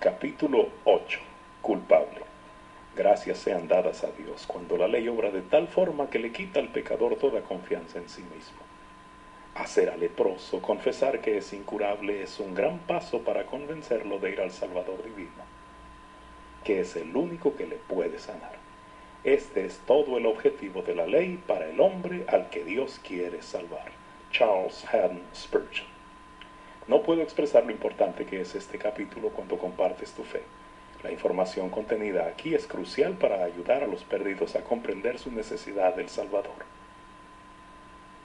capítulo 8. Culpable. Gracias sean dadas a Dios cuando la ley obra de tal forma que le quita al pecador toda confianza en sí mismo. Hacer al leproso confesar que es incurable es un gran paso para convencerlo de ir al Salvador divino, que es el único que le puede sanar. Este es todo el objetivo de la ley para el hombre al que Dios quiere salvar. Charles Haddon Spurgeon. No puedo expresar lo importante que es este capítulo cuando compartes tu fe. La información contenida aquí es crucial para ayudar a los perdidos a comprender su necesidad del Salvador.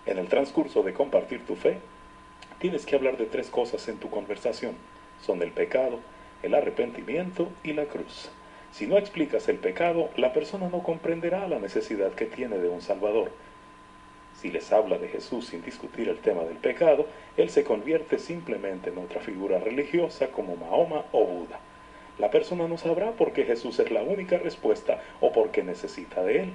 En el transcurso de compartir tu fe, tienes que hablar de tres cosas en tu conversación. Son el pecado, el arrepentimiento y la cruz. Si no explicas el pecado, la persona no comprenderá la necesidad que tiene de un Salvador. Si les habla de Jesús sin discutir el tema del pecado, él se convierte simplemente en otra figura religiosa como Mahoma o Buda. La persona no sabrá por qué Jesús es la única respuesta o por qué necesita de él.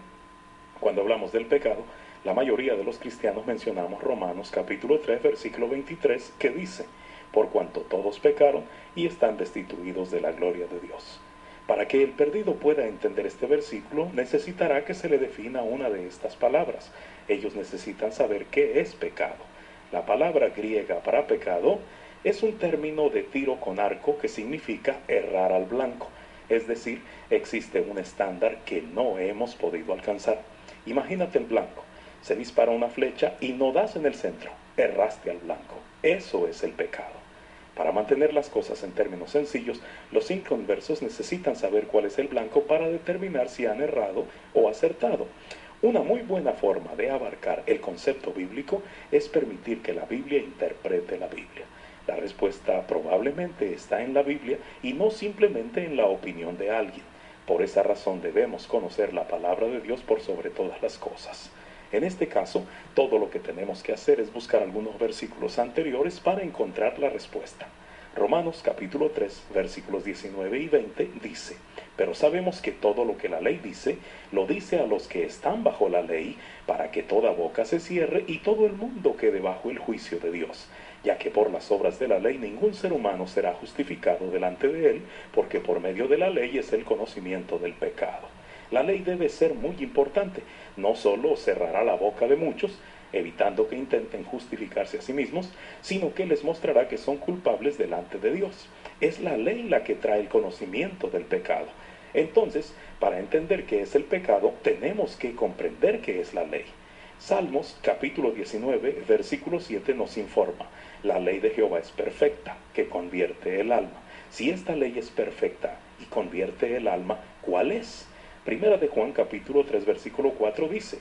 Cuando hablamos del pecado, la mayoría de los cristianos mencionamos Romanos capítulo 3, versículo 23, que dice: por cuanto todos pecaron y están destituidos de la gloria de Dios. Para que el perdido pueda entender este versículo, necesitará que se le defina una de estas palabras. Ellos necesitan saber qué es pecado. La palabra griega para pecado es un término de tiro con arco que significa errar al blanco. Es decir, existe un estándar que no hemos podido alcanzar. Imagínate el blanco. Se dispara una flecha y no das en el centro. Erraste al blanco. Eso es el pecado. Para mantener las cosas en términos sencillos, los inconversos necesitan saber cuál es el blanco para determinar si han errado o acertado. Una muy buena forma de abarcar el concepto bíblico es permitir que la Biblia interprete la Biblia. La respuesta probablemente está en la Biblia y no simplemente en la opinión de alguien. Por esa razón debemos conocer la palabra de Dios por sobre todas las cosas. En este caso, todo lo que tenemos que hacer es buscar algunos versículos anteriores para encontrar la respuesta. Romanos capítulo 3, versículos 19 y 20 dice: pero sabemos que todo lo que la ley dice, lo dice a los que están bajo la ley, para que toda boca se cierre y todo el mundo quede bajo el juicio de Dios, ya que por las obras de la ley ningún ser humano será justificado delante de él, porque por medio de la ley es el conocimiento del pecado. La ley debe ser muy importante. No solo cerrará la boca de muchos, evitando que intenten justificarse a sí mismos, sino que les mostrará que son culpables delante de Dios. Es la ley la que trae el conocimiento del pecado. Entonces, para entender qué es el pecado, tenemos que comprender qué es la ley. Salmos capítulo 19, versículo 7 nos informa: la ley de Jehová es perfecta, que convierte el alma. Si esta ley es perfecta y convierte el alma, ¿cuál es? Primera de Juan capítulo 3 versículo 4 dice: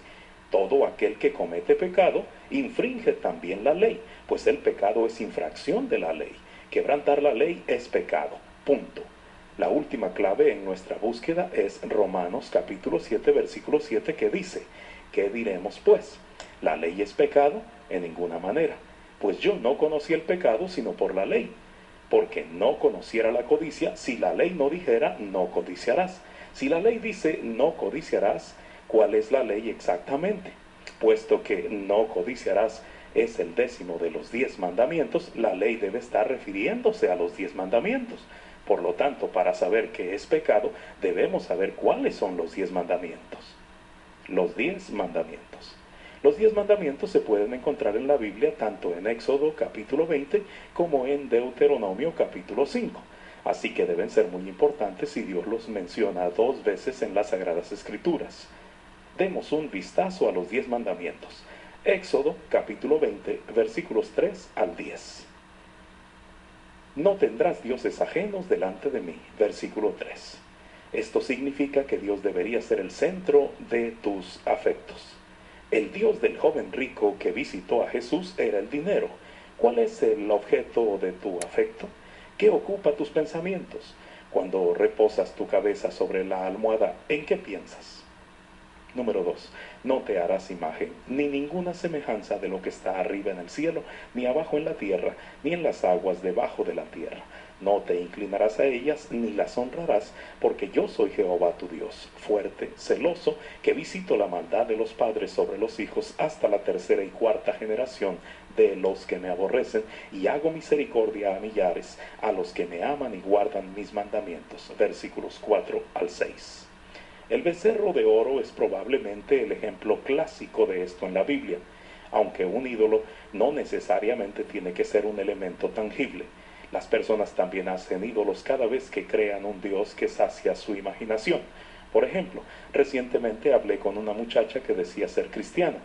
todo aquel que comete pecado infringe también la ley, pues el pecado es infracción de la ley. Quebrantar la ley es pecado. Punto. La última clave en nuestra búsqueda es Romanos capítulo 7 versículo 7, que dice: ¿qué diremos pues? ¿La ley es pecado? En ninguna manera. Pues yo no conocí el pecado sino por la ley. Porque no conociera la codicia si la ley no dijera no codiciarás. Si la ley dice no codiciarás, ¿cuál es la ley exactamente? Puesto que no codiciarás es el 10º de los 10 mandamientos, la ley debe estar refiriéndose a los 10 mandamientos. Por lo tanto, para saber qué es pecado, debemos saber cuáles son los 10 mandamientos. Los 10 mandamientos. Los 10 mandamientos se pueden encontrar en la Biblia tanto en Éxodo capítulo 20 como en Deuteronomio capítulo 5. Así que deben ser muy importantes si Dios los menciona 2 veces en las Sagradas Escrituras. Demos un vistazo a los 10 mandamientos. Éxodo capítulo 20, versículos 3 al 10. No tendrás dioses ajenos delante de mí. Versículo 3. Esto significa que Dios debería ser el centro de tus afectos. El Dios del joven rico que visitó a Jesús era el dinero. ¿Cuál es el objeto de tu afecto? ¿Qué ocupa tus pensamientos? Cuando reposas tu cabeza sobre la almohada, ¿en qué piensas? Número 2. No te harás imagen, ni ninguna semejanza de lo que está arriba en el cielo, ni abajo en la tierra, ni en las aguas debajo de la tierra. No te inclinarás a ellas, ni las honrarás, porque yo soy Jehová tu Dios, fuerte, celoso, que visito la maldad de los padres sobre los hijos hasta la 3ª y 4ª generación de los que me aborrecen, y hago misericordia a millares, a los que me aman y guardan mis mandamientos. Versículos 4 al 6. El becerro de oro es probablemente el ejemplo clásico de esto en la Biblia, aunque un ídolo no necesariamente tiene que ser un elemento tangible. Las personas también hacen ídolos cada vez que crean un Dios que sacia su imaginación. Por ejemplo, recientemente hablé con una muchacha que decía ser cristiana,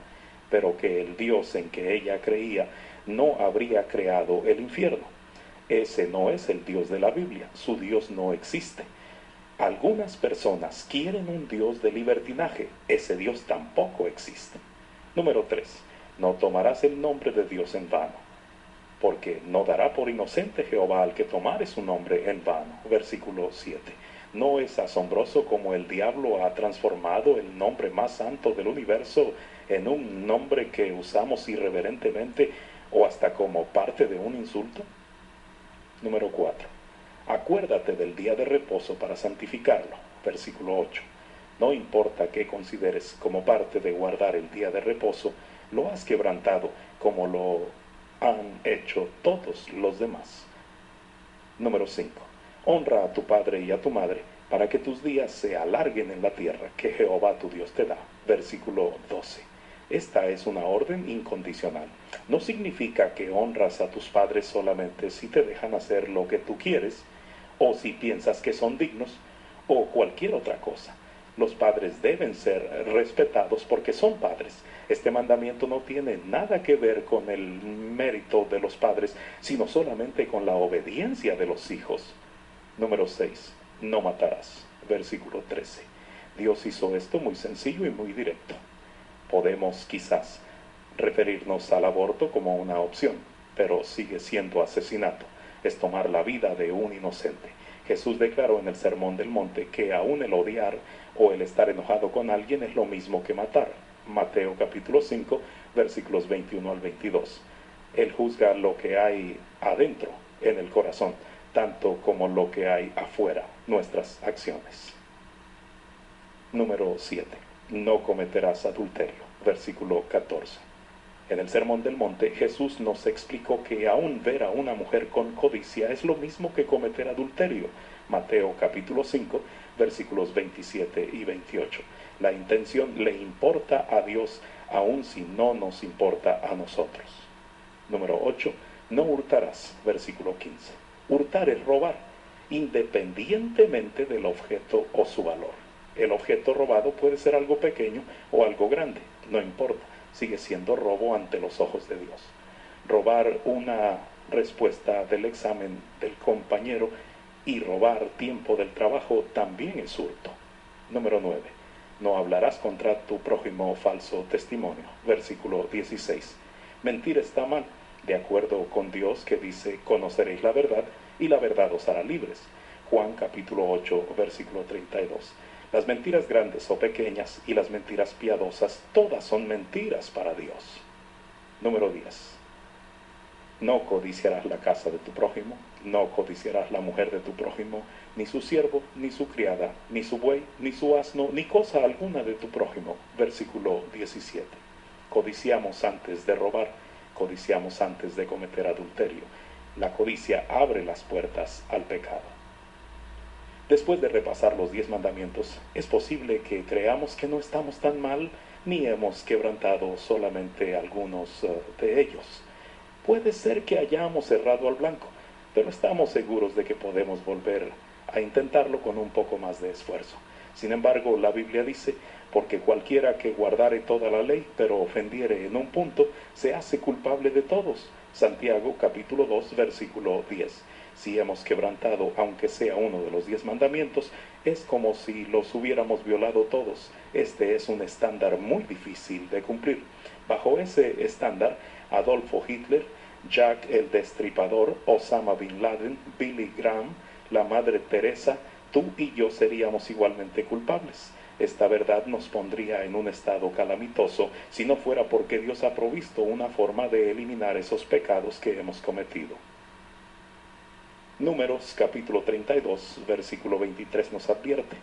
pero que el Dios en que ella creía no habría creado el infierno. Ese no es el Dios de la Biblia, su Dios no existe. Algunas personas quieren un Dios de libertinaje, ese Dios tampoco existe. Número 3. No tomarás el nombre de Dios en vano, porque no dará por inocente Jehová al que tomare su nombre en vano. Versículo 7. ¿No es asombroso cómo el diablo ha transformado el nombre más santo del universo en un nombre que usamos irreverentemente o hasta como parte de un insulto? Número 4. Acuérdate del día de reposo para santificarlo. Versículo 8. No importa qué consideres como parte de guardar el día de reposo, lo has quebrantado como lo han hecho todos los demás. Número 5. Honra a tu padre y a tu madre para que tus días se alarguen en la tierra que Jehová tu Dios te da. Versículo 12. Esta es una orden incondicional. No significa que honras a tus padres solamente si te dejan hacer lo que tú quieres, o si piensas que son dignos, o cualquier otra cosa. Los padres deben ser respetados porque son padres. Este mandamiento no tiene nada que ver con el mérito de los padres, sino solamente con la obediencia de los hijos. Número 6. No matarás. Versículo 13. Dios hizo esto muy sencillo y muy directo. Podemos quizás referirnos al aborto como una opción, pero sigue siendo asesinato. Es tomar la vida de un inocente. Jesús declaró en el Sermón del Monte que aún el odiar o el estar enojado con alguien es lo mismo que matar. Mateo capítulo 5, versículos 21 al 22. Él juzga lo que hay adentro, en el corazón, tanto como lo que hay afuera, nuestras acciones. Número 7. No cometerás adulterio. Versículo 14. En el Sermón del Monte, Jesús nos explicó que aún ver a una mujer con codicia es lo mismo que cometer adulterio. Mateo capítulo 5, versículos 27 y 28. La intención le importa a Dios aun si no nos importa a nosotros. Número 8. No hurtarás. Versículo 15. Hurtar es robar, independientemente del objeto o su valor. El objeto robado puede ser algo pequeño o algo grande, no importa, sigue siendo robo ante los ojos de Dios. Robar una respuesta del examen del compañero y robar tiempo del trabajo también es hurto. Número 9. No hablarás contra tu prójimo falso testimonio. Versículo 16. Mentir está mal, de acuerdo con Dios que dice, conoceréis la verdad y la verdad os hará libres. Juan capítulo 8, versículo 32. Las mentiras grandes o pequeñas y las mentiras piadosas, todas son mentiras para Dios. Número 10. No codiciarás la casa de tu prójimo, no codiciarás la mujer de tu prójimo, ni su siervo, ni su criada, ni su buey, ni su asno, ni cosa alguna de tu prójimo. Versículo 17. Codiciamos antes de robar, codiciamos antes de cometer adulterio. La codicia abre las puertas al pecado. Después de repasar los 10 mandamientos, es posible que creamos que no estamos tan mal, ni hemos quebrantado solamente algunos de ellos. Puede ser que hayamos errado al blanco, pero estamos seguros de que podemos volver a intentarlo con un poco más de esfuerzo. Sin embargo, la Biblia dice, porque cualquiera que guardare toda la ley, pero ofendiere en un punto, se hace culpable de todos. Santiago capítulo 2, versículo 10. Si hemos quebrantado, aunque sea uno de los 10 mandamientos, es como si los hubiéramos violado todos. Este es un estándar muy difícil de cumplir. Bajo ese estándar, Adolfo Hitler, Jack el Destripador, Osama Bin Laden, Billy Graham, la Madre Teresa, tú y yo seríamos igualmente culpables. Esta verdad nos pondría en un estado calamitoso si no fuera porque Dios ha provisto una forma de eliminar esos pecados que hemos cometido. Números capítulo 32, versículo 23 nos advierte: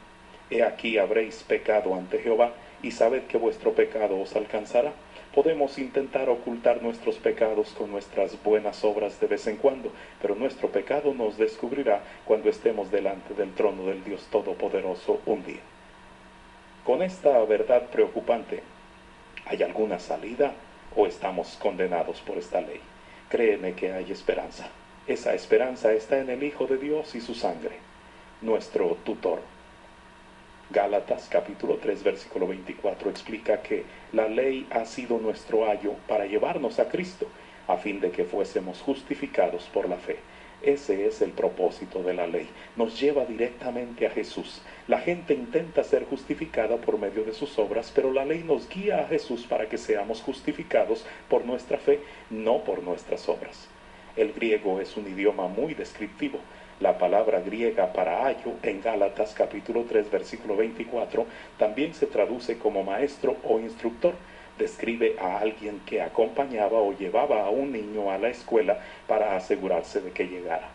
He aquí habréis pecado ante Jehová, y sabed que vuestro pecado os alcanzará. Podemos intentar ocultar nuestros pecados con nuestras buenas obras de vez en cuando, pero nuestro pecado nos descubrirá cuando estemos delante del trono del Dios Todopoderoso un día. Con esta verdad preocupante, ¿hay alguna salida o estamos condenados por esta ley? Créeme que hay esperanza. Esa esperanza está en el Hijo de Dios y su sangre, nuestro tutor. Gálatas capítulo 3 versículo 24 explica que la ley ha sido nuestro ayo para llevarnos a Cristo, a fin de que fuésemos justificados por la fe. Ese es el propósito de la ley. Nos lleva directamente a Jesús. La gente intenta ser justificada por medio de sus obras, pero la ley nos guía a Jesús para que seamos justificados por nuestra fe, no por nuestras obras. El griego es un idioma muy descriptivo. La palabra griega para ayo en Gálatas capítulo 3 versículo 24 también se traduce como maestro o instructor. Describe a alguien que acompañaba o llevaba a un niño a la escuela para asegurarse de que llegara.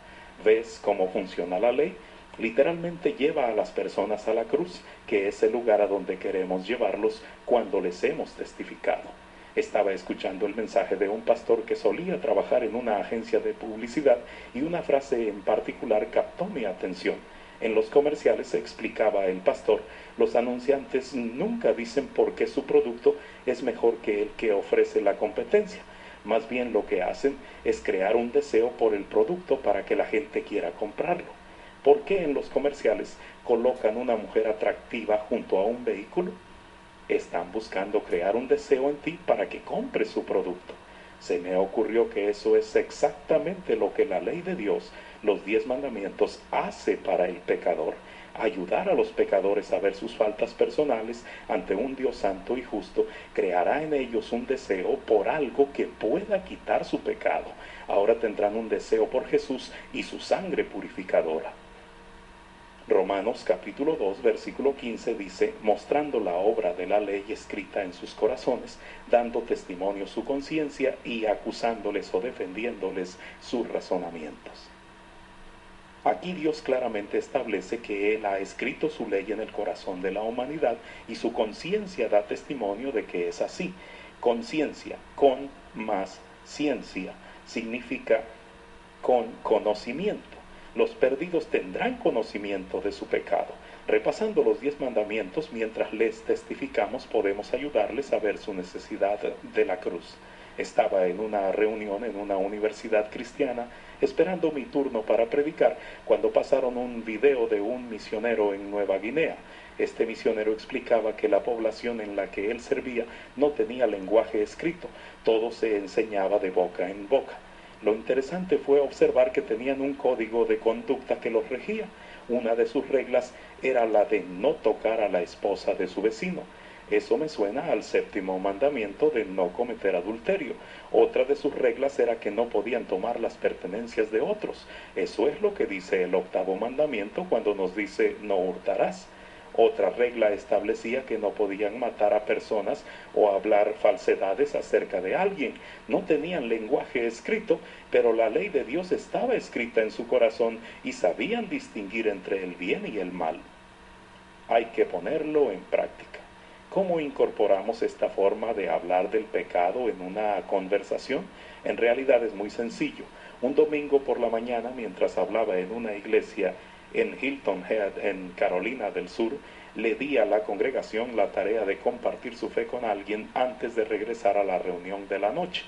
¿Ves cómo funciona la ley? Literalmente lleva a las personas a la cruz, que es el lugar a donde queremos llevarlos cuando les hemos testificado. Estaba escuchando el mensaje de un pastor que solía trabajar en una agencia de publicidad y una frase en particular captó mi atención. En los comerciales, explicaba el pastor, los anunciantes nunca dicen por qué su producto es mejor que el que ofrece la competencia. Más bien lo que hacen es crear un deseo por el producto para que la gente quiera comprarlo. ¿Por qué en los comerciales colocan una mujer atractiva junto a un vehículo? Están buscando crear un deseo en ti para que compres su producto. Se me ocurrió que eso es exactamente lo que la ley de Dios, los 10 mandamientos, hace para el pecador. Ayudar a los pecadores a ver sus faltas personales ante un Dios santo y justo, creará en ellos un deseo por algo que pueda quitar su pecado. Ahora tendrán un deseo por Jesús y su sangre purificadora. Romanos capítulo 2 versículo 15 dice, mostrando la obra de la ley escrita en sus corazones, dando testimonio su conciencia y acusándoles o defendiéndoles sus razonamientos. Aquí Dios claramente establece que Él ha escrito su ley en el corazón de la humanidad y su conciencia da testimonio de que es así. Conciencia, con más ciencia, significa con conocimiento. Los perdidos tendrán conocimiento de su pecado. Repasando los 10 mandamientos mientras les testificamos, podemos ayudarles a ver su necesidad de la cruz. Estaba en una reunión en una universidad cristiana, esperando mi turno para predicar, cuando pasaron un video de un misionero en Nueva Guinea. Este misionero explicaba que la población en la que él servía no tenía lenguaje escrito, todo se enseñaba de boca en boca. Lo interesante fue observar que tenían un código de conducta que los regía. Una de sus reglas era la de no tocar a la esposa de su vecino. Eso me suena al 7º mandamiento de no cometer adulterio. Otra de sus reglas era que no podían tomar las pertenencias de otros. Eso es lo que dice el 8º mandamiento cuando nos dice no hurtarás. Otra regla establecía que no podían matar a personas o hablar falsedades acerca de alguien. No tenían lenguaje escrito, pero la ley de Dios estaba escrita en su corazón y sabían distinguir entre el bien y el mal. Hay que ponerlo en práctica. ¿Cómo incorporamos esta forma de hablar del pecado en una conversación? En realidad es muy sencillo. Un domingo por la mañana, mientras hablaba en una iglesia en Hilton Head, en Carolina del Sur, le di a la congregación la tarea de compartir su fe con alguien antes de regresar a la reunión de la noche.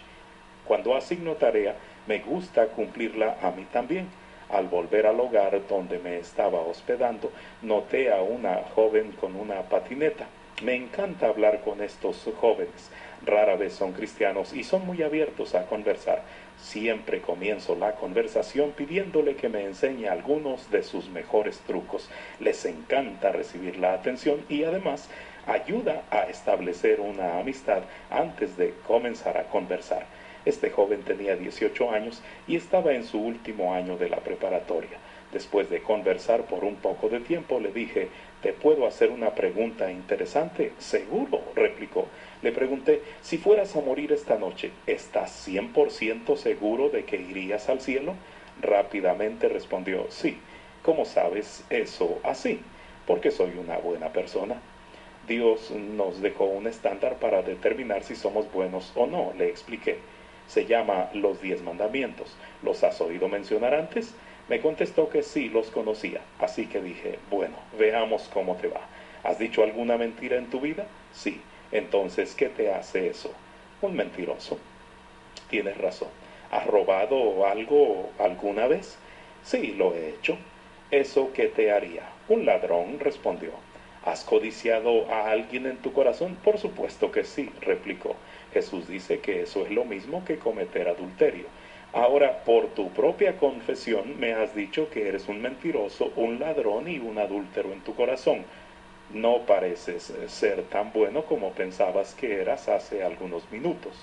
Cuando asigno tarea, me gusta cumplirla a mí también. Al volver al hogar donde me estaba hospedando, noté a una joven con una patineta. Me encanta hablar con estos jóvenes. Rara vez son cristianos y son muy abiertos a conversar. Siempre comienzo la conversación pidiéndole que me enseñe algunos de sus mejores trucos. Les encanta recibir la atención y además ayuda a establecer una amistad antes de comenzar a conversar. Este joven tenía 18 años y estaba en su último año de la preparatoria. Después de conversar por un poco de tiempo, le dije, ¿te puedo hacer una pregunta interesante? Seguro, replicó. Le pregunté, si fueras a morir esta noche, ¿estás 100% seguro de que irías al cielo? Rápidamente respondió, sí. ¿Cómo sabes eso así? Porque soy una buena persona. Dios nos dejó un estándar para determinar si somos buenos o no, le expliqué. Se llama los 10 mandamientos. ¿Los has oído mencionar antes? Me contestó que sí, los conocía. Así que dije, bueno, veamos cómo te va. ¿Has dicho alguna mentira en tu vida? Sí. Entonces, ¿qué te hace eso? Un mentiroso. Tienes razón. ¿Has robado algo alguna vez? Sí, lo he hecho. ¿Eso qué te haría? Un ladrón, respondió. ¿Has codiciado a alguien en tu corazón? Por supuesto que sí, replicó. Jesús dice que eso es lo mismo que cometer adulterio. Ahora, por tu propia confesión, me has dicho que eres un mentiroso, un ladrón y un adúltero en tu corazón. No pareces ser tan bueno como pensabas que eras hace algunos minutos.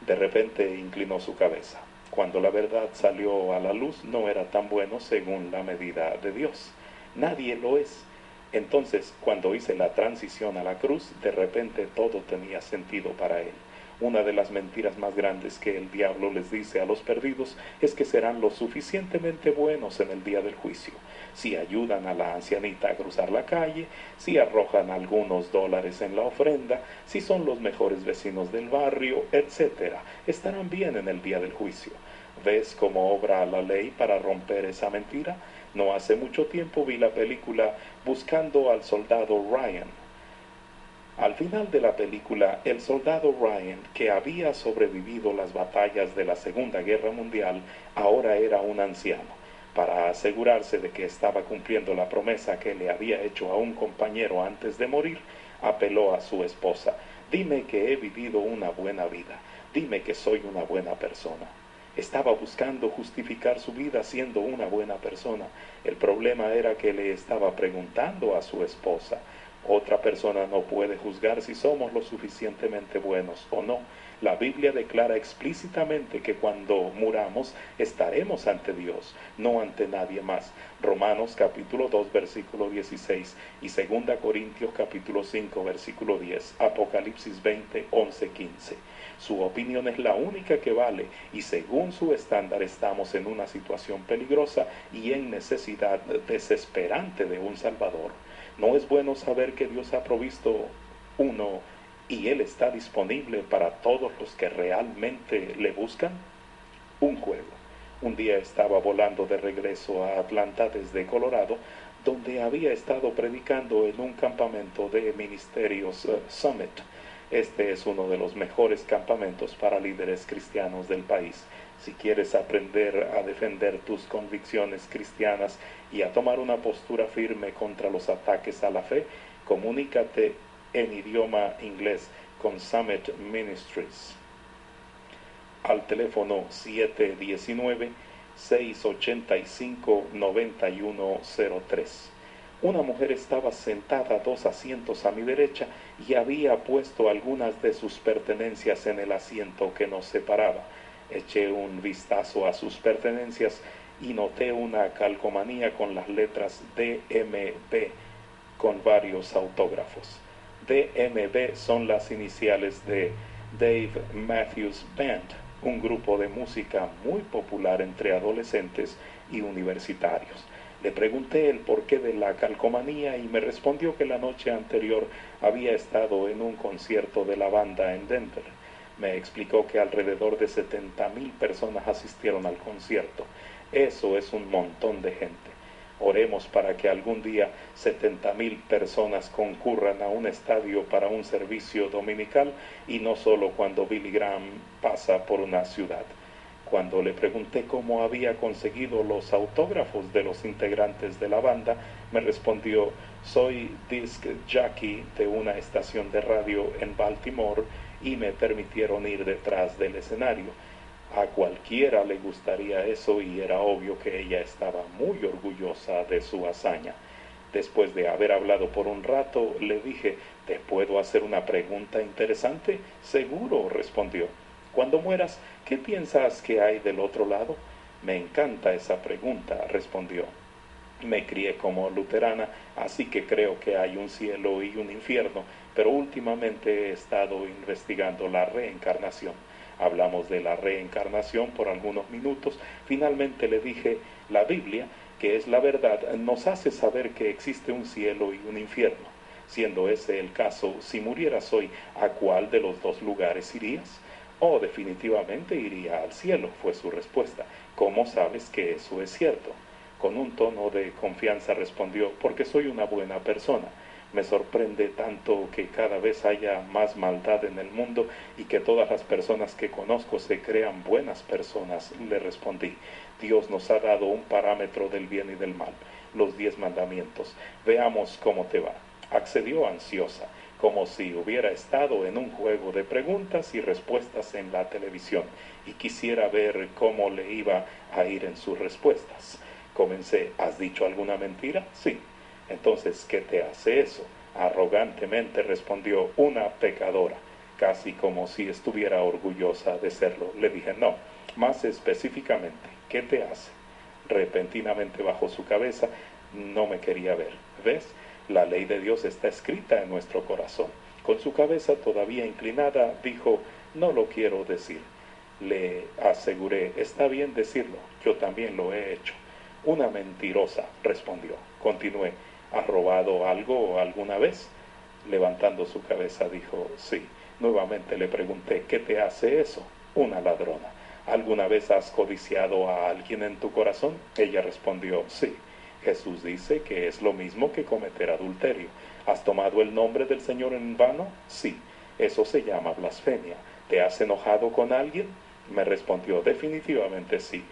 De repente inclinó su cabeza. Cuando la verdad salió a la luz, no era tan bueno según la medida de Dios. Nadie lo es. Entonces, cuando hice la transición a la cruz, de repente todo tenía sentido para él. Una de las mentiras más grandes que el diablo les dice a los perdidos es que serán lo suficientemente buenos en el día del juicio. Si ayudan a la ancianita a cruzar la calle, si arrojan algunos dólares en la ofrenda, si son los mejores vecinos del barrio, etcétera, estarán bien en el día del juicio. ¿Ves cómo obra la ley para romper esa mentira? No hace mucho tiempo vi la película Buscando al soldado Ryan. Al final de la película, el soldado Ryan, que había sobrevivido las batallas de la Segunda Guerra Mundial, ahora era un anciano. Para asegurarse de que estaba cumpliendo la promesa que le había hecho a un compañero antes de morir, apeló a su esposa. Dime que he vivido una buena vida. Dime que soy una buena persona. Estaba buscando justificar su vida siendo una buena persona. El problema era que le estaba preguntando a su esposa. Otra persona no puede juzgar si somos lo suficientemente buenos o no. La Biblia declara explícitamente que cuando muramos estaremos ante Dios, no ante nadie más. Romanos capítulo 2 versículo 16 y 2 Corintios capítulo 5 versículo 10, Apocalipsis 20, 11, 15. Su opinión es la única que vale y según su estándar estamos en una situación peligrosa y en necesidad desesperante de un Salvador. ¿No es bueno saber que Dios ha provisto uno y Él está disponible para todos los que realmente le buscan? Un juego. Un día estaba volando de regreso a Atlanta desde Colorado, donde había estado predicando en un campamento de Ministerios Summit. Este es uno de los mejores campamentos para líderes cristianos del país. Si quieres aprender a defender tus convicciones cristianas y a tomar una postura firme contra los ataques a la fe, comunícate en idioma inglés con Summit Ministries al teléfono 719-685-9103. Una mujer estaba sentada 2 asientos a mi derecha y había puesto algunas de sus pertenencias en el asiento que nos separaba. Eché un vistazo a sus pertenencias y noté una calcomanía con las letras DMB con varios autógrafos. DMB son las iniciales de Dave Matthews Band, un grupo de música muy popular entre adolescentes y universitarios. Le pregunté el porqué de la calcomanía y me respondió que la noche anterior había estado en un concierto de la banda en Denver. Me explicó que alrededor de 70,000 personas asistieron al concierto. Eso es un montón de gente. Oremos para que algún día 70,000 personas concurran a un estadio para un servicio dominical y no solo cuando Billy Graham pasa por una ciudad. Cuando le pregunté cómo había conseguido los autógrafos de los integrantes de la banda, me respondió: soy disc jockey de una estación de radio en Baltimore y me permitieron ir detrás del escenario. A cualquiera le gustaría eso y era obvio que ella estaba muy orgullosa de su hazaña. Después de haber hablado por un rato, le dije: ¿te puedo hacer una pregunta interesante? Seguro, respondió. Cuando mueras, ¿qué piensas que hay del otro lado? Me encanta esa pregunta, respondió. Me crié como luterana, así que creo que hay un cielo y un infierno, pero últimamente he estado investigando la reencarnación. Hablamos de la reencarnación por algunos minutos. Finalmente le dije: la Biblia, que es la verdad, nos hace saber que existe un cielo y un infierno. Siendo ese el caso, si murieras hoy, ¿a cuál de los dos lugares irías? Oh, definitivamente iría al cielo, fue su respuesta. ¿Cómo sabes que eso es cierto? Con un tono de confianza respondió, porque soy una buena persona. Me sorprende tanto que cada vez haya más maldad en el mundo y que todas las personas que conozco se crean buenas personas, le respondí. Dios nos ha dado un parámetro del bien y del mal, los 10 mandamientos. Veamos cómo te va. Accedió ansiosa, como si hubiera estado en un juego de preguntas y respuestas en la televisión y quisiera ver cómo le iba a ir en sus respuestas. Comencé, ¿has dicho alguna mentira? Sí. Entonces, ¿qué te hace eso? Arrogantemente respondió, una pecadora, casi como si estuviera orgullosa de serlo. Le dije, no, más específicamente, ¿qué te hace? Repentinamente bajó su cabeza, no me quería ver. ¿Ves? La ley de Dios está escrita en nuestro corazón. Con su cabeza todavía inclinada, dijo, no lo quiero decir. Le aseguré, está bien decirlo, yo también lo he hecho. Una mentirosa, respondió. Continué, ¿has robado algo alguna vez? Levantando su cabeza dijo, sí. Nuevamente le pregunté, ¿qué te hace eso? Una ladrona. ¿Alguna vez has codiciado a alguien en tu corazón? Ella respondió, sí. Jesús dice que es lo mismo que cometer adulterio. ¿Has tomado el nombre del Señor en vano? Sí. Eso se llama blasfemia. ¿Te has enojado con alguien? Me respondió, definitivamente sí.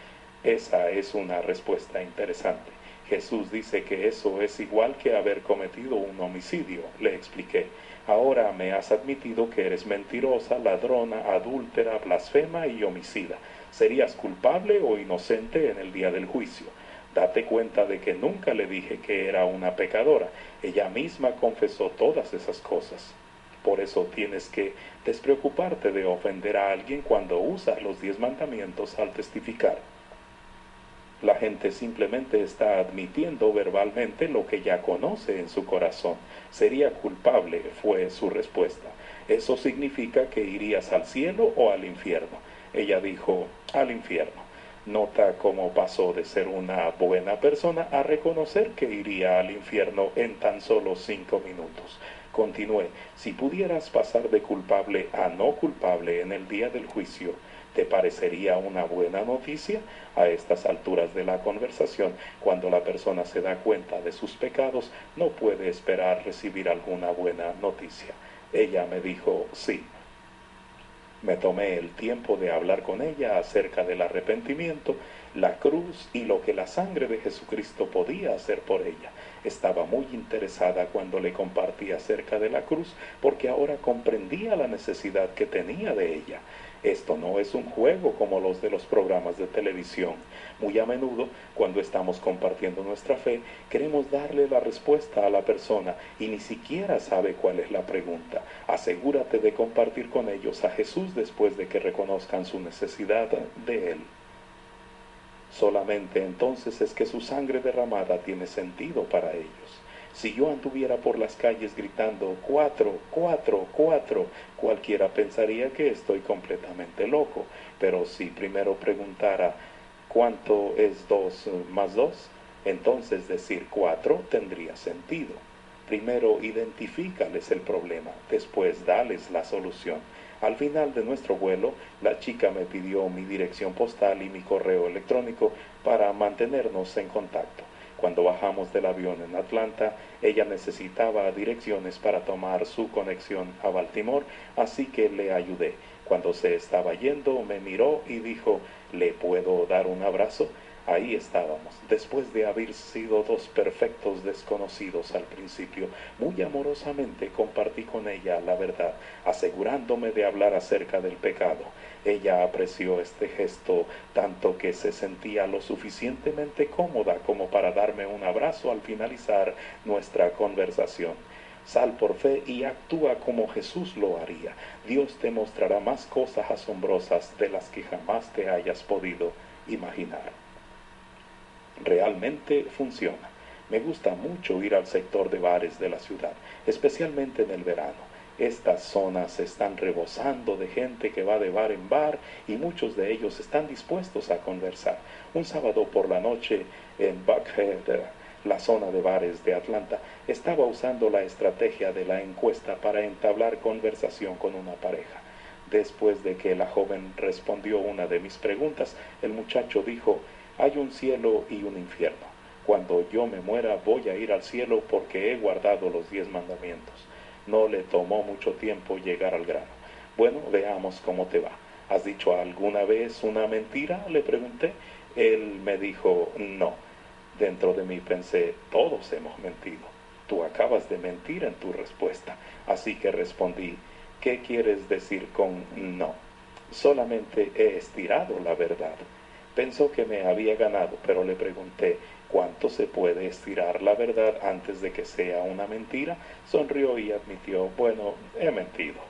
Esa es una respuesta interesante. Jesús dice que eso es igual que haber cometido un homicidio, le expliqué. Ahora me has admitido que eres mentirosa, ladrona, adúltera, blasfema y homicida. ¿Serías culpable o inocente en el día del juicio? Date cuenta de que nunca le dije que era una pecadora. Ella misma confesó todas esas cosas. Por eso tienes que despreocuparte de ofender a alguien cuando usa los 10 mandamientos al testificar. La gente simplemente está admitiendo verbalmente lo que ya conoce en su corazón. Sería culpable, fue su respuesta. ¿Eso significa que irías al cielo o al infierno? Ella dijo, al infierno. Nota cómo pasó de ser una buena persona a reconocer que iría al infierno en tan solo 5 minutos. Continué, si pudieras pasar de culpable a no culpable en el día del juicio, ¿te parecería una buena noticia? A estas alturas de la conversación, cuando la persona se da cuenta de sus pecados, no puede esperar recibir alguna buena noticia. Ella me dijo, sí. Me tomé el tiempo de hablar con ella acerca del arrepentimiento, la cruz y lo que la sangre de Jesucristo podía hacer por ella. Estaba muy interesada cuando le compartí acerca de la cruz, porque ahora comprendía la necesidad que tenía de ella. Esto no es un juego como los de los programas de televisión. Muy a menudo, cuando estamos compartiendo nuestra fe, queremos darle la respuesta a la persona y ni siquiera sabe cuál es la pregunta. Asegúrate de compartir con ellos a Jesús después de que reconozcan su necesidad de Él. Solamente entonces es que su sangre derramada tiene sentido para ellos. Si yo anduviera por las calles gritando 4, 4, 4, cualquiera pensaría que estoy completamente loco. Pero si primero preguntara ¿cuánto es 2 más 2? Entonces decir 4 tendría sentido. Primero identifícales el problema, después dales la solución. Al final de nuestro vuelo, la chica me pidió mi dirección postal y mi correo electrónico para mantenernos en contacto. Cuando bajamos del avión en Atlanta, ella necesitaba direcciones para tomar su conexión a Baltimore, así que le ayudé. Cuando se estaba yendo, me miró y dijo, ¿le puedo dar un abrazo? Ahí estábamos, después de haber sido dos perfectos desconocidos al principio. Muy amorosamente compartí con ella la verdad, asegurándome de hablar acerca del pecado. Ella apreció este gesto tanto que se sentía lo suficientemente cómoda como para darme un abrazo al finalizar nuestra conversación. Sal por fe y actúa como Jesús lo haría. Dios te mostrará más cosas asombrosas de las que jamás te hayas podido imaginar. Realmente funciona. Me gusta mucho ir al sector de bares de la ciudad, especialmente en el verano. Estas zonas están rebosando de gente que va de bar en bar y muchos de ellos están dispuestos a conversar. Un sábado por la noche en Buckhead, La zona de bares de Atlanta estaba usando la estrategia de la encuesta para entablar conversación con una pareja. Después de que la joven respondió una de mis preguntas, el muchacho dijo: hay un cielo y un infierno. Cuando yo me muera voy a ir al cielo porque he guardado los 10 mandamientos. No le tomó mucho tiempo llegar al grano. Bueno, veamos cómo te va. ¿Has dicho alguna vez una mentira?, le pregunté. Él me dijo: no. Dentro de mí pensé: todos hemos mentido. Tú acabas de mentir en tu respuesta. Así que respondí: ¿qué quieres decir con no? Solamente he estirado la verdad. Pensó que me había ganado, pero le pregunté: ¿cuánto se puede estirar la verdad antes de que sea una mentira? Sonrió y admitió: bueno, he mentido.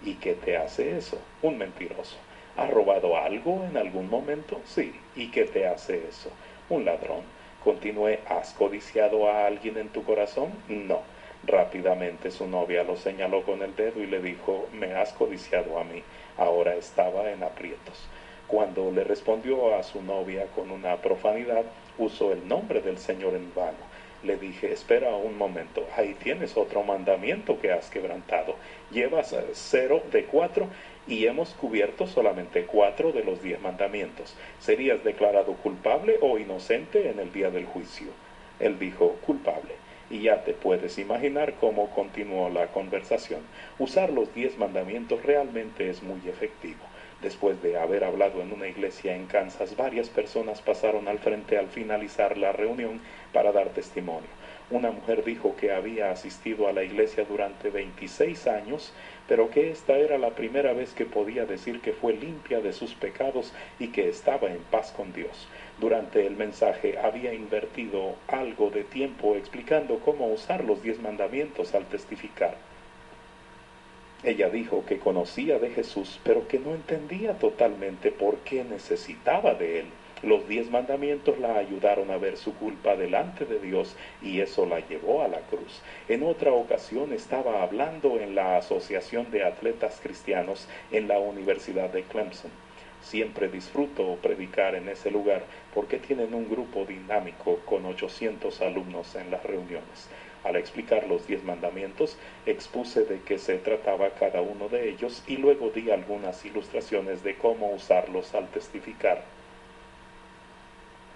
¿Y qué te hace eso? Un mentiroso. ¿Has robado algo en algún momento? Sí. ¿Y qué te hace eso? Un ladrón. Continué: ¿has codiciado a alguien en tu corazón? No. Rápidamente su novia lo señaló con el dedo y le dijo: me has codiciado a mí. Ahora estaba en aprietos. Cuando le respondió a su novia con una profanidad, usó el nombre del Señor en vano. Le dije: espera un momento, ahí tienes otro mandamiento que has quebrantado. Llevas 0 de 4 y hemos cubierto solamente 4 de los 10 mandamientos. ¿Serías declarado culpable o inocente en el día del juicio? Él dijo: culpable. Y ya te puedes imaginar cómo continuó la conversación. Usar los 10 mandamientos realmente es muy efectivo. Después de haber hablado en una iglesia en Kansas, varias personas pasaron al frente al finalizar la reunión para dar testimonio. Una mujer dijo que había asistido a la iglesia durante 26 años, pero que esta era la primera vez que podía decir que fue limpia de sus pecados y que estaba en paz con Dios. Durante el mensaje había invertido algo de tiempo explicando cómo usar los 10 mandamientos al testificar. Ella dijo que conocía de Jesús, pero que no entendía totalmente por qué necesitaba de él. Los 10 mandamientos la ayudaron a ver su culpa delante de Dios y eso la llevó a la cruz. En otra ocasión estaba hablando en la Asociación de Atletas Cristianos en la Universidad de Clemson. Siempre disfruto predicar en ese lugar porque tienen un grupo dinámico con 800 alumnos en las reuniones. Al explicar los 10 mandamientos, expuse de qué se trataba cada uno de ellos y luego di algunas ilustraciones de cómo usarlos al testificar.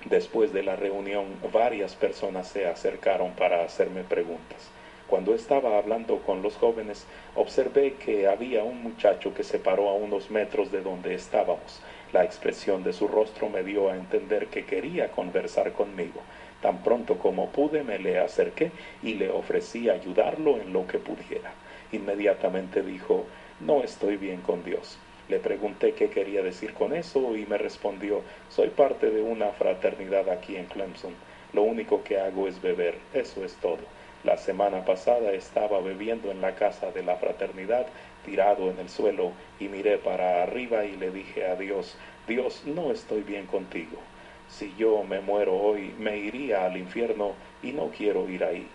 Después de la reunión, varias personas se acercaron para hacerme preguntas. Cuando estaba hablando con los jóvenes, observé que había un muchacho que se paró a unos metros de donde estábamos. La expresión de su rostro me dio a entender que quería conversar conmigo. Tan pronto como pude, me le acerqué y le ofrecí ayudarlo en lo que pudiera. Inmediatamente dijo: no estoy bien con Dios. Le pregunté qué quería decir con eso y me respondió: soy parte de una fraternidad aquí en Clemson. Lo único que hago es beber, eso es todo. La semana pasada estaba bebiendo en la casa de la fraternidad, tirado en el suelo, y miré para arriba y le dije a Dios: Dios, no estoy bien contigo. Si yo me muero hoy, me iría al infierno y no quiero ir ahí.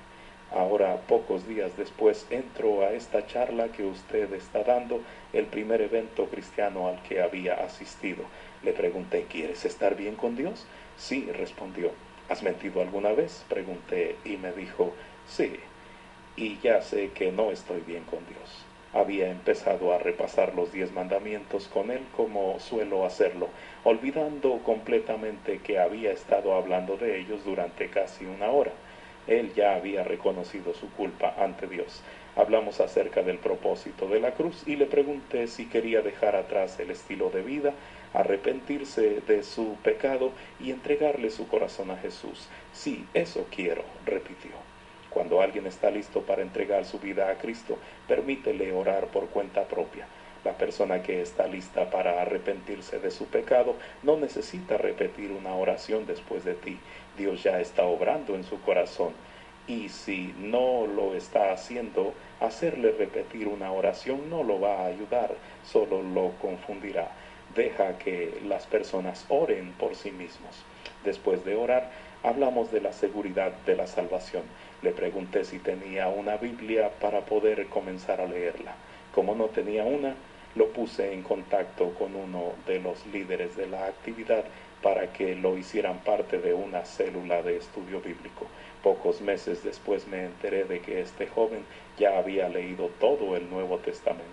Ahora, pocos días después, entro a esta charla que usted está dando, el primer evento cristiano al que había asistido. Le pregunté: ¿quieres estar bien con Dios? Sí, respondió. ¿Has mentido alguna vez?, pregunté, y me dijo: sí, y ya sé que no estoy bien con Dios. Había empezado a repasar los 10 mandamientos con él como suelo hacerlo, olvidando completamente que había estado hablando de ellos durante casi una hora. Él ya había reconocido su culpa ante Dios. Hablamos acerca del propósito de la cruz y le pregunté si quería dejar atrás el estilo de vida, arrepentirse de su pecado y entregarle su corazón a Jesús. Sí, eso quiero, repitió. Cuando alguien está listo para entregar su vida a Cristo, permítele orar por cuenta propia. La persona que está lista para arrepentirse de su pecado no necesita repetir una oración después de ti. Dios ya está obrando en su corazón. Y si no lo está haciendo, hacerle repetir una oración no lo va a ayudar, solo lo confundirá. Deja que las personas oren por sí mismos. Después de orar, hablamos de la seguridad de la salvación. Le pregunté si tenía una Biblia para poder comenzar a leerla. Como no tenía una, lo puse en contacto con uno de los líderes de la actividad para que lo hicieran parte de una célula de estudio bíblico. Pocos meses después me enteré de que este joven ya había leído todo el Nuevo Testamento.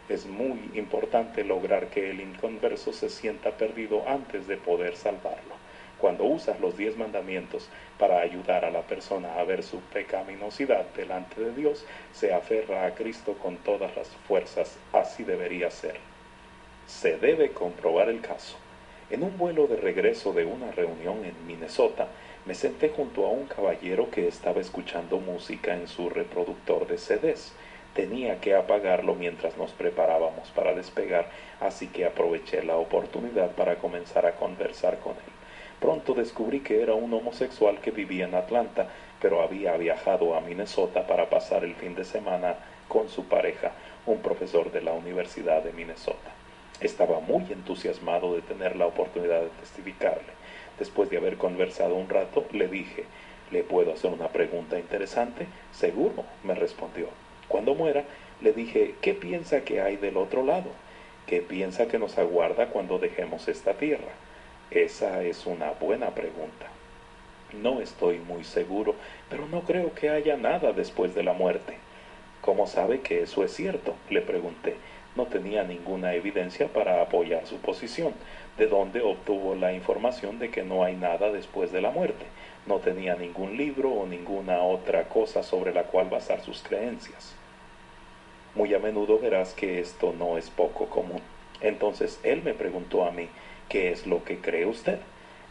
Es muy importante lograr que el inconverso se sienta perdido antes de poder salvarlo. Cuando usas los 10 mandamientos para ayudar a la persona a ver su pecaminosidad delante de Dios, se aferra a Cristo con todas las fuerzas. Así debería ser. Se debe comprobar el caso. En un vuelo de regreso de una reunión en Minnesota, me senté junto a un caballero que estaba escuchando música en su reproductor de CDs. Tenía que apagarlo mientras nos preparábamos para despegar, así que aproveché la oportunidad para comenzar a conversar con él. Pronto descubrí que era un homosexual que vivía en Atlanta, pero había viajado a Minnesota para pasar el fin de semana con su pareja, un profesor de la Universidad de Minnesota. Estaba muy entusiasmado de tener la oportunidad de testificarle. Después de haber conversado un rato, le dije, ¿le puedo hacer una pregunta interesante? Seguro, me respondió. Cuando muera, le dije, ¿qué piensa que hay del otro lado? ¿Qué piensa que nos aguarda cuando dejemos esta tierra? Esa es una buena pregunta. No estoy muy seguro, pero no creo que haya nada después de la muerte. ¿Cómo sabe que eso es cierto?, le pregunté. No tenía ninguna evidencia para apoyar su posición. ¿De dónde obtuvo la información de que no hay nada después de la muerte? No tenía ningún libro o ninguna otra cosa sobre la cual basar sus creencias. Muy a menudo verás que esto no es poco común. Entonces él me preguntó a mí, ¿qué es lo que cree usted?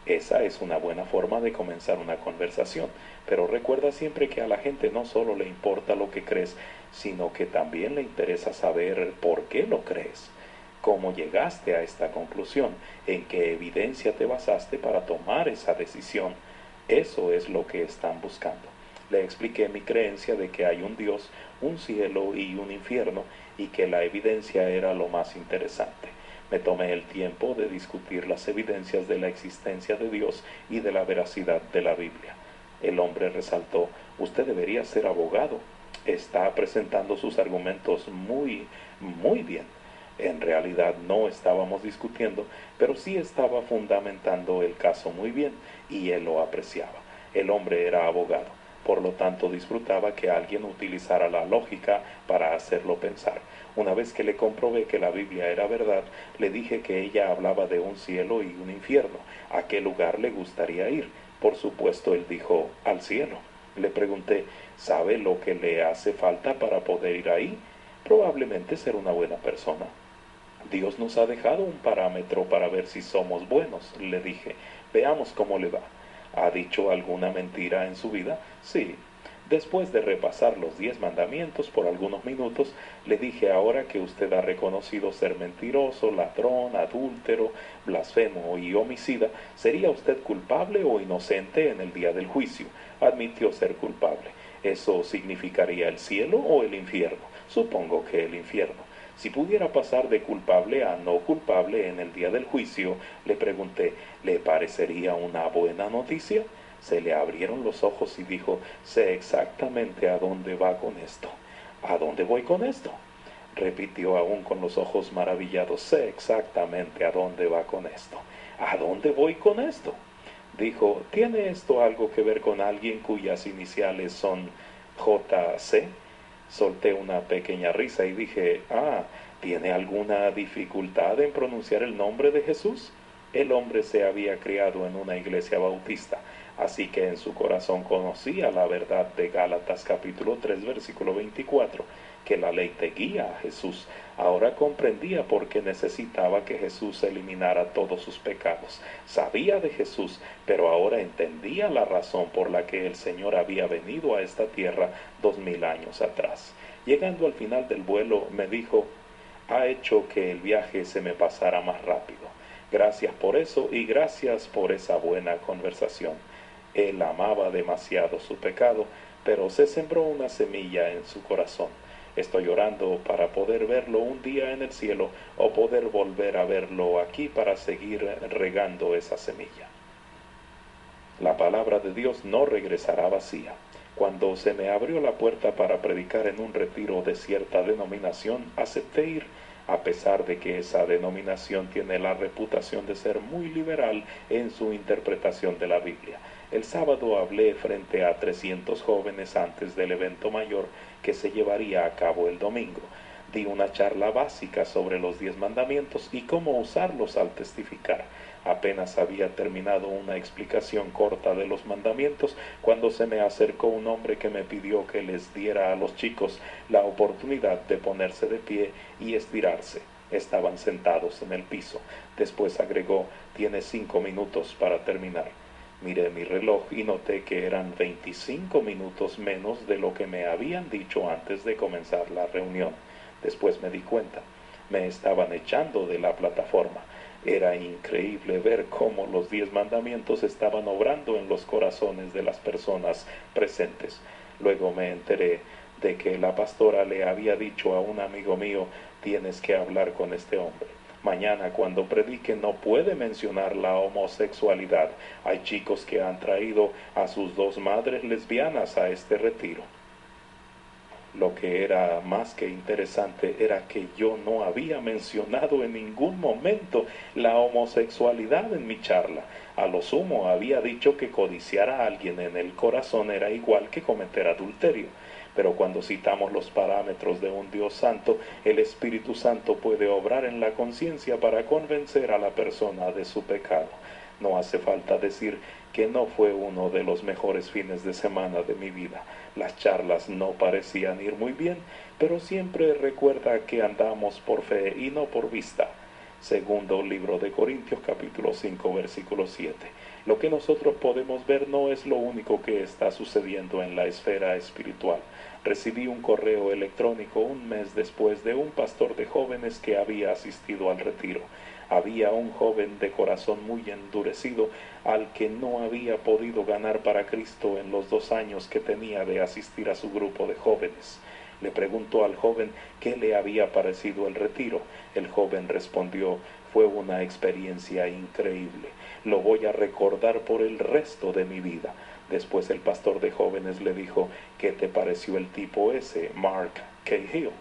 Esa es una buena forma de comenzar una conversación, pero recuerda siempre que a la gente no solo le importa lo que crees, sino que también le interesa saber por qué lo crees. ¿Cómo llegaste a esta conclusión? ¿En qué evidencia te basaste para tomar esa decisión? Eso es lo que están buscando. Le expliqué mi creencia de que hay un Dios, un cielo y un infierno, y que la evidencia era lo más interesante. Me tomé el tiempo de discutir las evidencias de la existencia de Dios y de la veracidad de la Biblia. El hombre resaltó, usted debería ser abogado. Está presentando sus argumentos muy bien. En realidad no estábamos discutiendo, pero sí estaba fundamentando el caso muy bien, y él lo apreciaba. El hombre era abogado, por lo tanto disfrutaba que alguien utilizara la lógica para hacerlo pensar. Una vez que le comprobé que la Biblia era verdad, le dije que ella hablaba de un cielo y un infierno. ¿A qué lugar le gustaría ir? Por supuesto, él dijo, al cielo. Le pregunté, ¿sabe lo que le hace falta para poder ir ahí? Probablemente ser una buena persona. Dios nos ha dejado un parámetro para ver si somos buenos, le dije. Veamos cómo le va. ¿Ha dicho alguna mentira en su vida? Sí. Después de repasar los 10 mandamientos por algunos minutos, le dije, ahora que usted ha reconocido ser mentiroso, ladrón, adúltero, blasfemo y homicida, ¿sería usted culpable o inocente en el día del juicio? Admitió ser culpable. ¿Eso significaría el cielo o el infierno? Supongo que el infierno. Si pudiera pasar de culpable a no culpable en el día del juicio, le pregunté, ¿le parecería una buena noticia? Se le abrieron los ojos y dijo, sé exactamente a dónde va con esto. ¿A dónde voy con esto? Repitió aún con los ojos maravillados, sé exactamente a dónde va con esto. ¿A dónde voy con esto? Dijo, ¿tiene esto algo que ver con alguien cuyas iniciales son JC? Solté una pequeña risa y dije, ¿tiene alguna dificultad en pronunciar el nombre de Jesús? El hombre se había criado en una iglesia bautista, así que en su corazón conocía la verdad de Gálatas capítulo 3 versículo 24, que la ley te guía a Jesús. Ahora comprendía por qué necesitaba que Jesús eliminara todos sus pecados. Sabía de Jesús, pero ahora entendía la razón por la que el Señor había venido a esta tierra 2000 años atrás. Llegando al final del vuelo, me dijo, ha hecho que el viaje se me pasara más rápido. Gracias por eso y gracias por esa buena conversación. Él amaba demasiado su pecado, pero se sembró una semilla en su corazón. Estoy orando para poder verlo un día en el cielo o poder volver a verlo aquí para seguir regando esa semilla. La palabra de Dios no regresará vacía. Cuando se me abrió la puerta para predicar en un retiro de cierta denominación, acepté ir. a pesar de que esa denominación tiene la reputación de ser muy liberal en su interpretación de la Biblia. El sábado hablé frente a 300 jóvenes antes del evento mayor que se llevaría a cabo el domingo. Di una charla básica sobre los 10 mandamientos y cómo usarlos al testificar. Apenas había terminado una explicación corta de los mandamientos cuando se me acercó un hombre que me pidió que les diera a los chicos la oportunidad de ponerse de pie y estirarse. Estaban sentados en el piso. Después agregó: «Tienes 5 minutos para terminar». Miré mi reloj y noté que eran 25 minutos menos de lo que me habían dicho antes de comenzar la reunión. Después me di cuenta. Me estaban echando de la plataforma. Era increíble ver cómo los 10 mandamientos estaban obrando en los corazones de las personas presentes. Luego me enteré de que la pastora le había dicho a un amigo mío: «Tienes que hablar con este hombre. Mañana cuando predique no puede mencionar la homosexualidad. Hay chicos que han traído a sus 2 madres lesbianas a este retiro». Lo que era más que interesante era que yo no había mencionado en ningún momento la homosexualidad en mi charla. A lo sumo había dicho que codiciar a alguien en el corazón era igual que cometer adulterio. Pero cuando citamos los parámetros de un Dios santo, el Espíritu Santo puede obrar en la conciencia para convencer a la persona de su pecado. No hace falta decir que no fue uno de los mejores fines de semana de mi vida. Las charlas no parecían ir muy bien, pero siempre recuerda que andamos por fe y no por vista. Segundo libro de Corintios, capítulo 5, versículo 7. Lo que nosotros podemos ver no es lo único que está sucediendo en la esfera espiritual. Recibí un correo electrónico un mes después de un pastor de jóvenes que había asistido al retiro. Había un joven de corazón muy endurecido al que no había podido ganar para Cristo en los 2 años que tenía de asistir a su grupo de jóvenes. Le preguntó al joven qué le había parecido el retiro. El joven respondió: «Fue una experiencia increíble. Lo voy a recordar por el resto de mi vida». Después el pastor de jóvenes le dijo: «¿Qué te pareció el tipo ese, Mark Cahill?».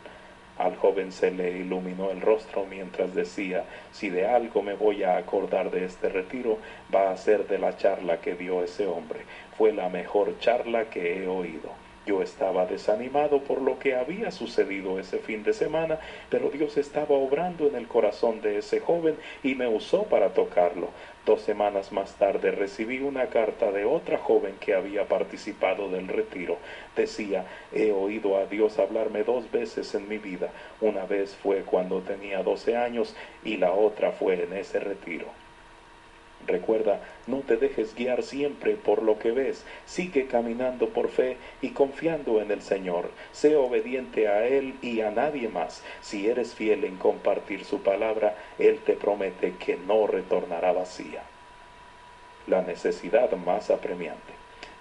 Al joven se le iluminó el rostro mientras decía: «Si de algo me voy a acordar de este retiro, va a ser de la charla que dio ese hombre. Fue la mejor charla que he oído». Yo estaba desanimado por lo que había sucedido ese fin de semana, pero Dios estaba obrando en el corazón de ese joven y me usó para tocarlo. 2 semanas más tarde recibí una carta de otra joven que había participado del retiro. Decía: «He oído a Dios hablarme 2 veces en mi vida. Una vez fue cuando tenía 12 años y la otra fue en ese retiro». Recuerda, no te dejes guiar siempre por lo que ves. Sigue caminando por fe y confiando en el Señor. Sé obediente a Él y a nadie más. Si eres fiel en compartir su palabra, Él te promete que no retornará vacía. La necesidad más apremiante.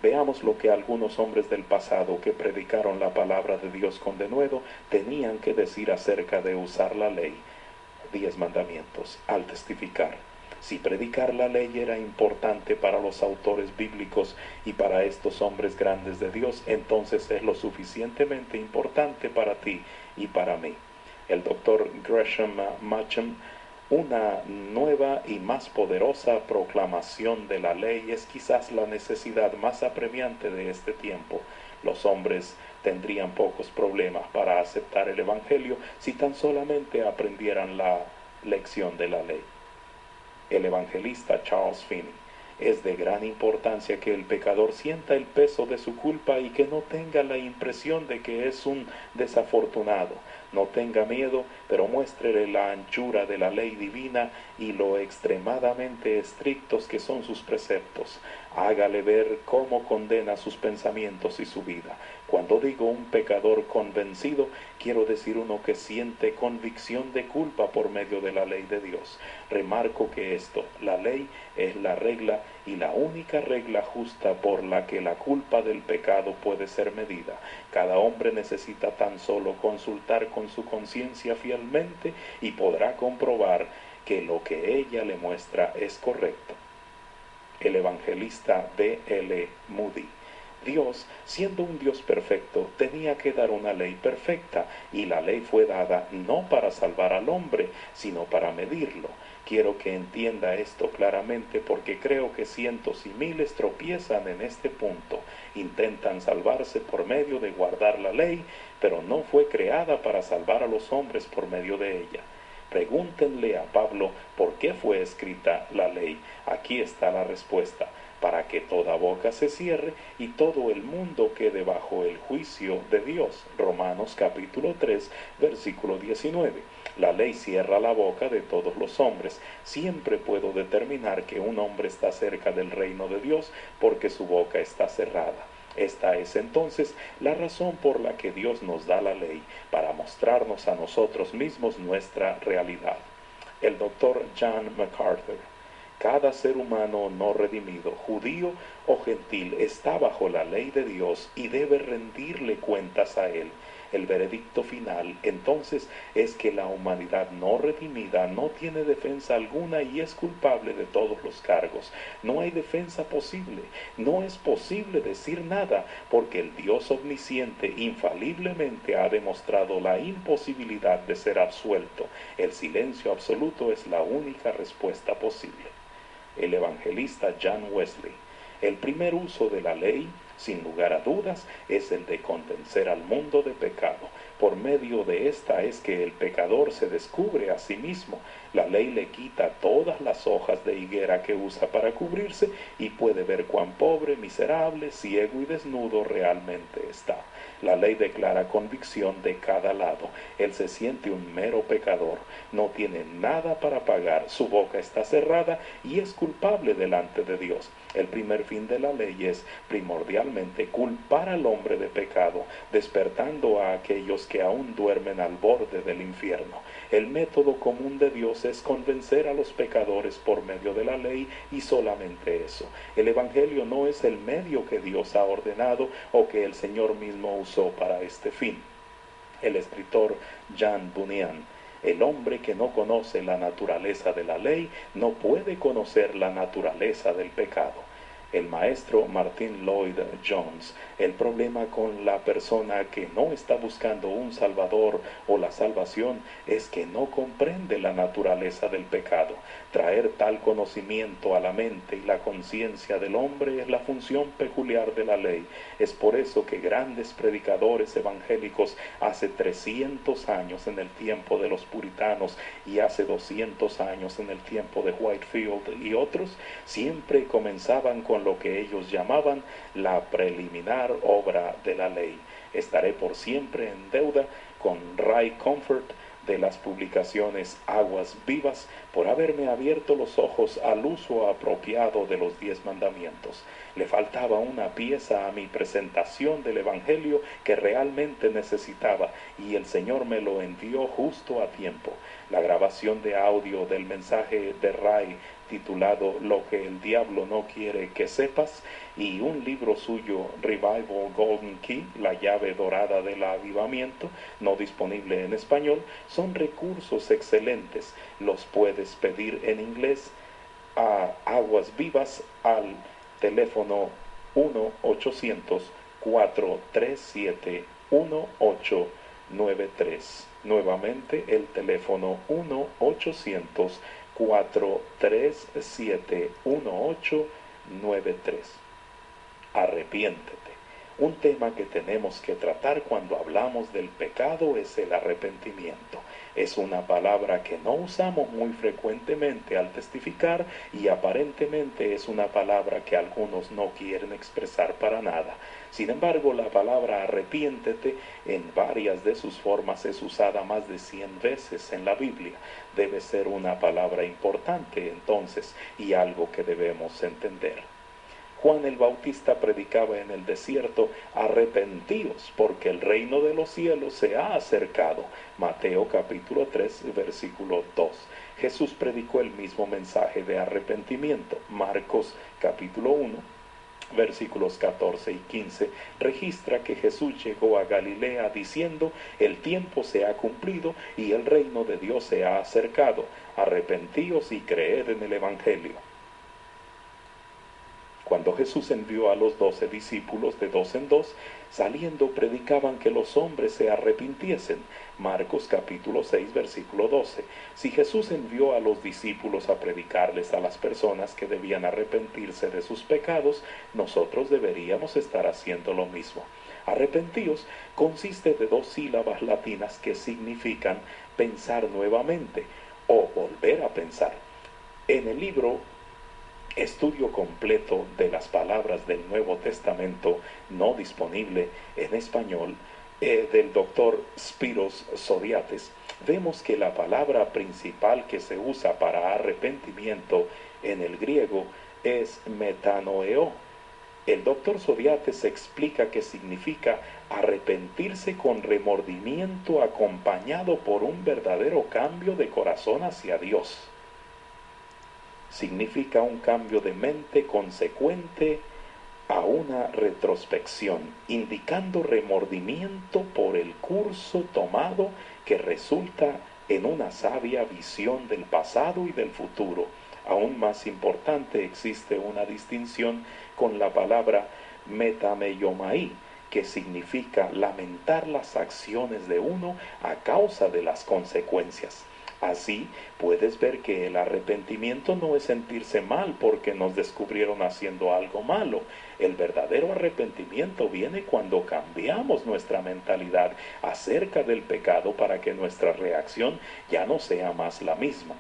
Veamos lo que algunos hombres del pasado que predicaron la palabra de Dios con denuedo tenían que decir acerca de usar la ley, 10 mandamientos, al testificar. Si predicar la ley era importante para los autores bíblicos y para estos hombres grandes de Dios, entonces es lo suficientemente importante para ti y para mí. El doctor Gresham Machen: «Una nueva y más poderosa proclamación de la ley es quizás la necesidad más apremiante de este tiempo. Los hombres tendrían pocos problemas para aceptar el Evangelio si tan solamente aprendieran la lección de la ley». El evangelista Charles Finney: «Es de gran importancia que el pecador sienta el peso de su culpa y que no tenga la impresión de que es un desafortunado. No tenga miedo, pero muéstrele la anchura de la ley divina y lo extremadamente estrictos que son sus preceptos. Hágale ver cómo condena sus pensamientos y su vida. Cuando digo un pecador convencido, quiero decir uno que siente convicción de culpa por medio de la ley de Dios. Remarco que la ley, es la regla y la única regla justa por la que la culpa del pecado puede ser medida. Cada hombre necesita tan solo consultar con su conciencia fielmente y podrá comprobar que lo que ella le muestra es correcto». El evangelista B. L. Moody Dios, siendo un Dios perfecto, tenía que dar una ley perfecta, y la ley fue dada no para salvar al hombre, sino para medirlo. Quiero que entienda esto claramente porque creo que cientos y miles tropiezan en este punto. Intentan salvarse por medio de guardar la ley, pero no fue creada para salvar a los hombres por medio de ella. Pregúntenle a Pablo por qué fue escrita la ley. Aquí está la respuesta: para que toda boca se cierre y todo el mundo quede bajo el juicio de Dios. Romanos capítulo 3, versículo 19. La ley cierra la boca de todos los hombres. Siempre puedo determinar que un hombre está cerca del reino de Dios porque su boca está cerrada. Esta es entonces la razón por la que Dios nos da la ley, para mostrarnos a nosotros mismos nuestra realidad. El doctor John MacArthur: cada ser humano no redimido, judío o gentil, está bajo la ley de Dios y debe rendirle cuentas a él. El veredicto final, entonces, es que la humanidad no redimida no tiene defensa alguna y es culpable de todos los cargos. No hay defensa posible, no es posible decir nada, porque el Dios omnisciente infaliblemente ha demostrado la imposibilidad de ser absuelto. El silencio absoluto es la única respuesta posible. El evangelista John Wesley: el primer uso de la ley, sin lugar a dudas, es el de convencer al mundo de pecado. Por medio de esta es que el pecador se descubre a sí mismo. La ley le quita todas las hojas de higuera que usa para cubrirse y puede ver cuán pobre, miserable, ciego y desnudo realmente está. La ley declara convicción de cada lado. Él se siente un mero pecador, no tiene nada para pagar, su boca está cerrada y es culpable delante de Dios. El primer fin de la ley es primordialmente culpar al hombre de pecado, despertando a aquellos que aún duermen al borde del infierno. El método común de Dios es convencer a los pecadores por medio de la ley y solamente eso. El Evangelio no es el medio que Dios ha ordenado o que el Señor mismo usó para este fin. El escritor John Bunyan: el hombre que no conoce la naturaleza de la ley no puede conocer la naturaleza del pecado. El maestro Martin Lloyd Jones: el problema con la persona que no está buscando un salvador o la salvación es que no comprende la naturaleza del pecado. Traer tal conocimiento a la mente y la conciencia del hombre es la función peculiar de la ley. Es por eso que grandes predicadores evangélicos hace 300 años en el tiempo de los puritanos y hace 200 años en el tiempo de Whitefield y otros siempre comenzaban con lo que ellos llamaban la preliminar obra de la ley. Estaré por siempre en deuda con Ray Comfort de las publicaciones Aguas Vivas por haberme abierto los ojos al uso apropiado de los 10 mandamientos. Le faltaba una pieza a mi presentación del Evangelio que realmente necesitaba y el Señor me lo envió justo a tiempo. La grabación de audio del mensaje de Ray titulado Lo que el diablo no quiere que sepas, y un libro suyo, Revival Golden Key, la llave dorada del avivamiento, no disponible en español, son recursos excelentes. Los puedes pedir en inglés a Aguas Vivas al teléfono 1-800-437-1893. Nuevamente el teléfono 1-800-437-1893. Arrepiéntete. Un tema que tenemos que tratar cuando hablamos del pecado es el arrepentimiento. Es una palabra que no usamos muy frecuentemente al testificar y aparentemente es una palabra que algunos no quieren expresar para nada. Sin embargo, la palabra arrepiéntete en varias de sus formas es usada más de 100 veces en la Biblia. Debe ser una palabra importante entonces y algo que debemos entender. Juan el Bautista predicaba en el desierto: arrepentíos, porque el reino de los cielos se ha acercado. Mateo capítulo 3, versículo 2. Jesús predicó el mismo mensaje de arrepentimiento. Marcos capítulo 1, versículos 14 y 15, registra que Jesús llegó a Galilea diciendo: el tiempo se ha cumplido y el reino de Dios se ha acercado. Arrepentíos y creed en el Evangelio. Cuando Jesús envió a los 12 discípulos de dos en dos, saliendo predicaban que los hombres se arrepintiesen. Marcos capítulo 6 versículo 12. Si Jesús envió a los discípulos a predicarles a las personas que debían arrepentirse de sus pecados, nosotros deberíamos estar haciendo lo mismo. Arrepentíos consiste de dos sílabas latinas que significan pensar nuevamente o volver a pensar. En el libro Estudio completo de las palabras del Nuevo Testamento, no disponible en español, del doctor Spiros Zodhiates, vemos que la palabra principal que se usa para arrepentimiento en el griego es metanoeo. El doctor Zodhiates explica que significa arrepentirse con remordimiento acompañado por un verdadero cambio de corazón hacia Dios. Significa un cambio de mente consecuente a una retrospección, indicando remordimiento por el curso tomado que resulta en una sabia visión del pasado y del futuro. Aún más importante, existe una distinción con la palabra metameyomai, que significa lamentar las acciones de uno a causa de las consecuencias. Así puedes ver que el arrepentimiento no es sentirse mal porque nos descubrieron haciendo algo malo. El verdadero arrepentimiento viene cuando cambiamos nuestra mentalidad acerca del pecado para que nuestra reacción ya no sea más la misma.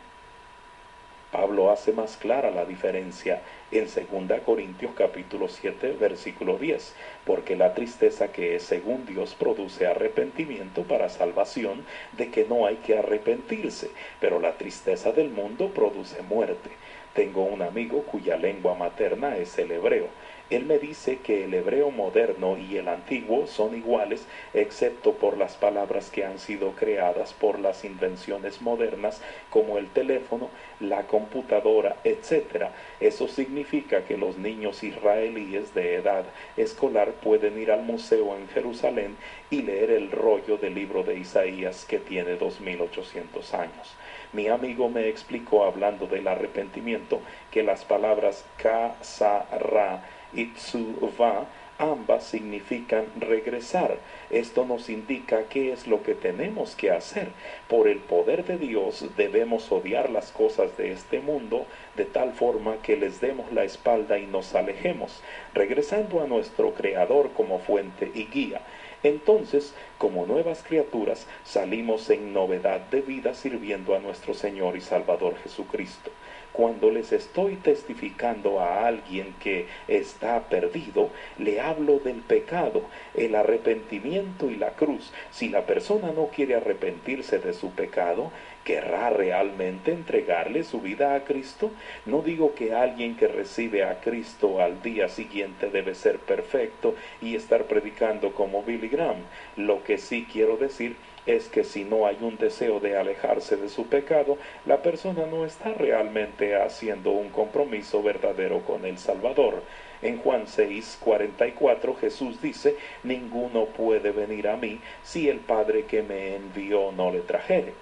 Pablo hace más clara la diferencia en 2 Corintios capítulo 7 versículo 10, porque la tristeza que es según Dios produce arrepentimiento para salvación, de que no hay que arrepentirse, pero la tristeza del mundo produce muerte. Tengo un amigo cuya lengua materna es el hebreo. Él me dice que el hebreo moderno y el antiguo son iguales, excepto por las palabras que han sido creadas por las invenciones modernas, como el teléfono, la computadora, etc. Eso significa que los niños israelíes de edad escolar pueden ir al museo en Jerusalén y leer el rollo del libro de Isaías que tiene 2800 años. Mi amigo me explicó, hablando del arrepentimiento, que las palabras ka-sa-ra y tsuva ambas significan regresar. Esto nos indica qué es lo que tenemos que hacer. Por el poder de Dios debemos odiar las cosas de este mundo de tal forma que les demos la espalda y nos alejemos, regresando a nuestro Creador como fuente y guía. Entonces, como nuevas criaturas, salimos en novedad de vida sirviendo a nuestro Señor y Salvador Jesucristo. Cuando les estoy testificando a alguien que está perdido, le hablo del pecado, el arrepentimiento y la cruz. Si la persona no quiere arrepentirse de su pecado, ¿querrá realmente entregarle su vida a Cristo? No digo que alguien que recibe a Cristo al día siguiente debe ser perfecto y estar predicando como Billy Graham. Lo que sí quiero decir es que si no hay un deseo de alejarse de su pecado, la persona no está realmente haciendo un compromiso verdadero con el Salvador. En Juan 6:44 Jesús dice: ninguno puede venir a mí si el Padre que me envió no le trajere.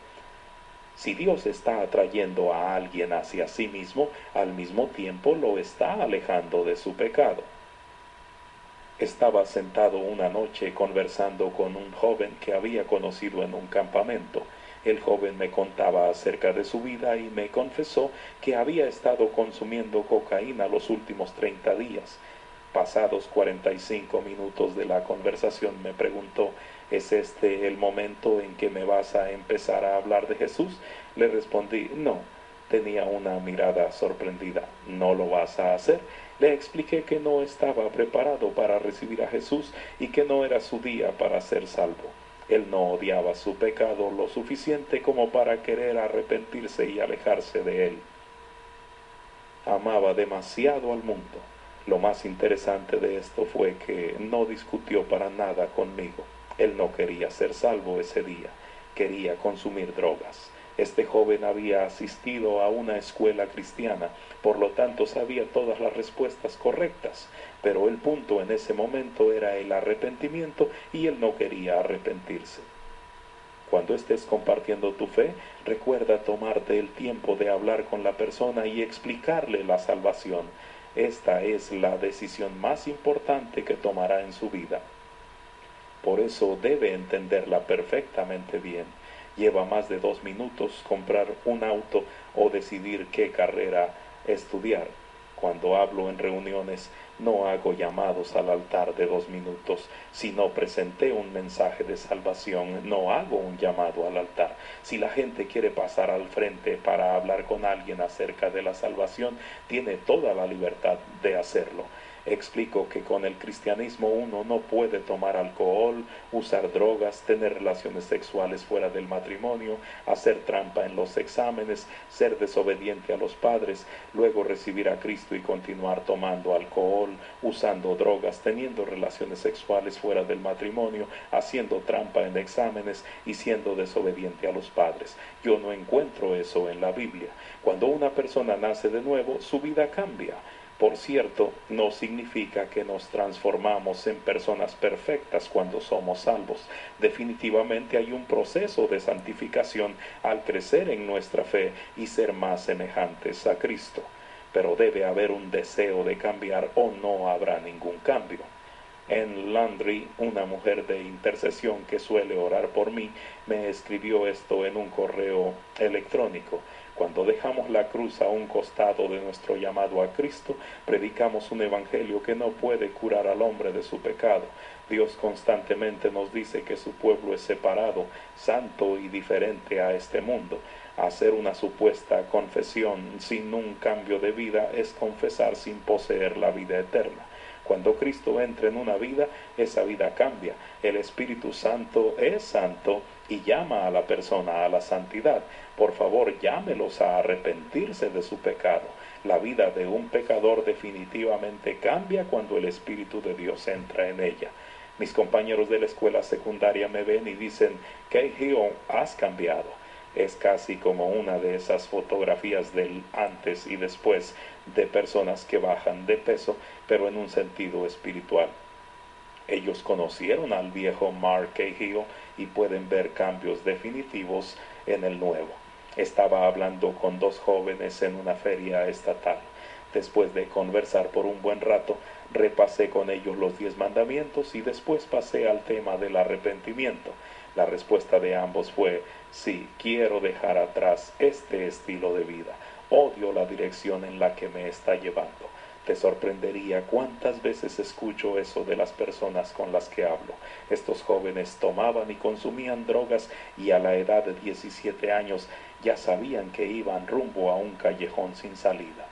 Si Dios está atrayendo a alguien hacia sí mismo, al mismo tiempo lo está alejando de su pecado. Estaba sentado una noche conversando con un joven que había conocido en un campamento. El joven me contaba acerca de su vida y me confesó que había estado consumiendo cocaína los últimos 30 días. Pasados 45 minutos de la conversación me preguntó: ¿es este el momento en que me vas a empezar a hablar de Jesús? Le respondí: no. Tenía una mirada sorprendida. ¿No lo vas a hacer? Le expliqué que no estaba preparado para recibir a Jesús y que no era su día para ser salvo. Él no odiaba su pecado lo suficiente como para querer arrepentirse y alejarse de él. Amaba demasiado al mundo. Lo más interesante de esto fue que no discutió para nada conmigo. Él no quería ser salvo ese día, quería consumir drogas. Este joven había asistido a una escuela cristiana, por lo tanto sabía todas las respuestas correctas, pero el punto en ese momento era el arrepentimiento y él no quería arrepentirse. Cuando estés compartiendo tu fe, recuerda tomarte el tiempo de hablar con la persona y explicarle la salvación. Esta es la decisión más importante que tomará en su vida. Por eso debe entenderla perfectamente bien. Lleva más de 2 minutos comprar un auto o decidir qué carrera estudiar. Cuando hablo en reuniones, no hago llamados al altar de 2 minutos. Si no presenté un mensaje de salvación, no hago un llamado al altar. Si la gente quiere pasar al frente para hablar con alguien acerca de la salvación, tiene toda la libertad de hacerlo. Explico que con el cristianismo uno no puede tomar alcohol, usar drogas, tener relaciones sexuales fuera del matrimonio, hacer trampa en los exámenes, ser desobediente a los padres, luego recibir a Cristo y continuar tomando alcohol, usando drogas, teniendo relaciones sexuales fuera del matrimonio, haciendo trampa en exámenes y siendo desobediente a los padres. Yo no encuentro eso en la Biblia. Cuando una persona nace de nuevo, su vida cambia. Por cierto, no significa que nos transformamos en personas perfectas cuando somos salvos. Definitivamente hay un proceso de santificación al crecer en nuestra fe y ser más semejantes a Cristo. Pero debe haber un deseo de cambiar o no habrá ningún cambio. En Landry, una mujer de intercesión que suele orar por mí, me escribió esto en un correo electrónico. Cuando dejamos la cruz a un costado de nuestro llamado a Cristo, predicamos un evangelio que no puede curar al hombre de su pecado. Dios constantemente nos dice que su pueblo es separado, santo y diferente a este mundo. Hacer una supuesta confesión sin un cambio de vida es confesar sin poseer la vida eterna. Cuando Cristo entra en una vida, esa vida cambia. El Espíritu Santo es santo y llama a la persona a la santidad. Por favor, llámelos a arrepentirse de su pecado. La vida de un pecador definitivamente cambia cuando el Espíritu de Dios entra en ella. Mis compañeros de la escuela secundaria me ven y dicen, Cahill, has cambiado. Es casi como una de esas fotografías del antes y después de personas que bajan de peso, pero en un sentido espiritual. Ellos conocieron al viejo Mark Cahill y pueden ver cambios definitivos en el nuevo. Estaba hablando con 2 jóvenes en una feria estatal. Después de conversar por un buen rato, repasé con ellos los 10 mandamientos y después pasé al tema del arrepentimiento. La respuesta de ambos fue, sí, quiero dejar atrás este estilo de vida. Odio la dirección en la que me está llevando. Te sorprendería cuántas veces escucho eso de las personas con las que hablo. Estos jóvenes tomaban y consumían drogas y a la edad de 17 años ya sabían que iban rumbo a un callejón sin salida.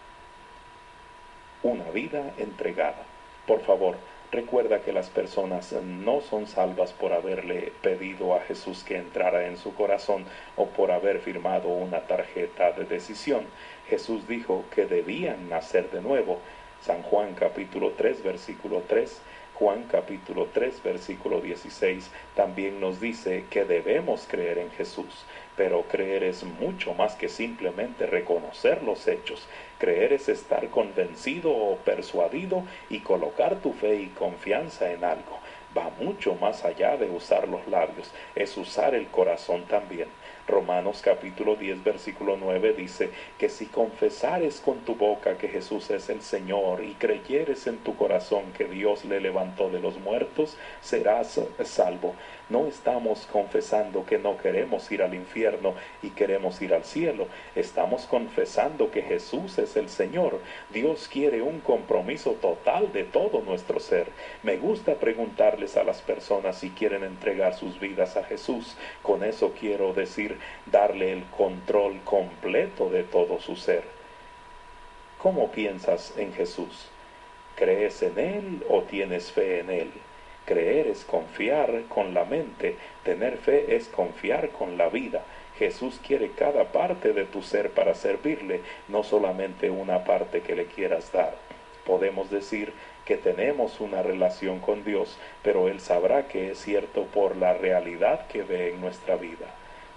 Una vida entregada. Por favor, recuerda que las personas no son salvas por haberle pedido a Jesús que entrara en su corazón o por haber firmado una tarjeta de decisión. Jesús dijo que debían nacer de nuevo. San Juan capítulo 3 versículo 3, Juan capítulo 3 versículo 16 también nos dice que debemos creer en Jesús. Pero creer es mucho más que simplemente reconocer los hechos. Creer es estar convencido o persuadido y colocar tu fe y confianza en algo. Va mucho más allá de usar los labios, es usar el corazón también. Romanos capítulo 10 versículo 9 dice que si confesares con tu boca que Jesús es el Señor y creyeres en tu corazón que Dios le levantó de los muertos, serás salvo. No estamos confesando que no queremos ir al infierno y queremos ir al cielo. Estamos confesando que Jesús es el Señor. Dios quiere un compromiso total de todo nuestro ser. Me gusta preguntarles a las personas si quieren entregar sus vidas a Jesús. Con eso quiero decir, darle el control completo de todo su ser. ¿Cómo piensas en Jesús? ¿Crees en Él o tienes fe en Él? Creer es confiar con la mente, tener fe es confiar con la vida. Jesús quiere cada parte de tu ser para servirle, no solamente una parte que le quieras dar. Podemos decir que tenemos una relación con Dios, pero Él sabrá que es cierto por la realidad que ve en nuestra vida.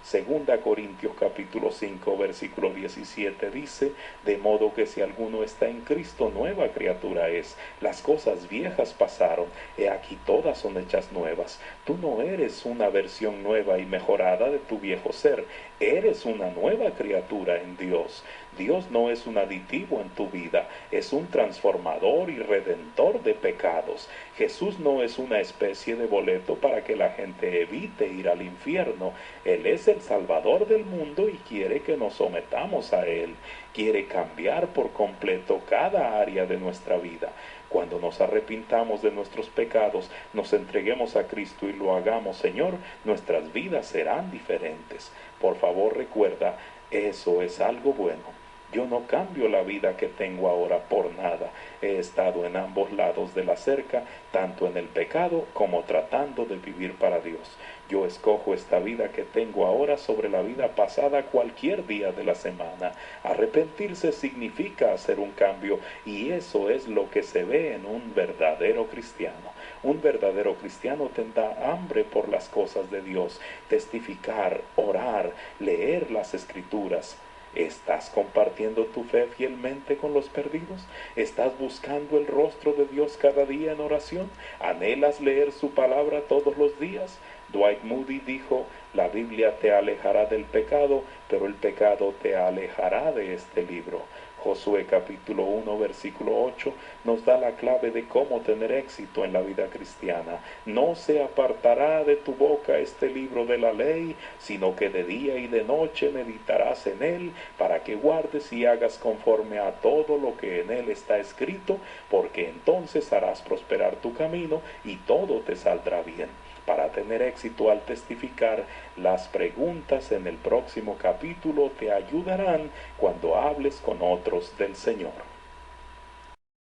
Segunda Corintios capítulo 5 versículo 17 dice, de modo que si alguno está en Cristo, nueva criatura es. Las cosas viejas pasaron, he aquí todas son hechas nuevas. Tú no eres una versión nueva y mejorada de tu viejo ser, eres una nueva criatura en Dios. Dios no es un aditivo en tu vida, es un transformador y redentor de pecados. Jesús no es una especie de boleto para que la gente evite ir al infierno. Él es el Salvador del mundo y quiere que nos sometamos a Él. Quiere cambiar por completo cada área de nuestra vida. Cuando nos arrepintamos de nuestros pecados, nos entreguemos a Cristo y lo hagamos, Señor, nuestras vidas serán diferentes. Por favor, recuerda, eso es algo bueno. Yo no cambio la vida que tengo ahora por nada. He estado en ambos lados de la cerca, tanto en el pecado como tratando de vivir para Dios. Yo escojo esta vida que tengo ahora sobre la vida pasada cualquier día de la semana. Arrepentirse significa hacer un cambio y eso es lo que se ve en un verdadero cristiano. Un verdadero cristiano tendrá hambre por las cosas de Dios, testificar, orar, leer las Escrituras. ¿Estás compartiendo tu fe fielmente con los perdidos? ¿Estás buscando el rostro de Dios cada día en oración? ¿Anhelas leer su palabra todos los días? Dwight Moody dijo, la Biblia te alejará del pecado, pero el pecado te alejará de este libro. Josué capítulo 1 versículo 8 nos da la clave de cómo tener éxito en la vida cristiana. No se apartará de tu boca este libro de la ley, sino que de día y de noche meditarás en él, para que guardes y hagas conforme a todo lo que en él está escrito, porque entonces harás prosperar tu camino y todo te saldrá bien. Para tener éxito al testificar, las preguntas en el próximo capítulo te ayudarán cuando hables con otros del Señor.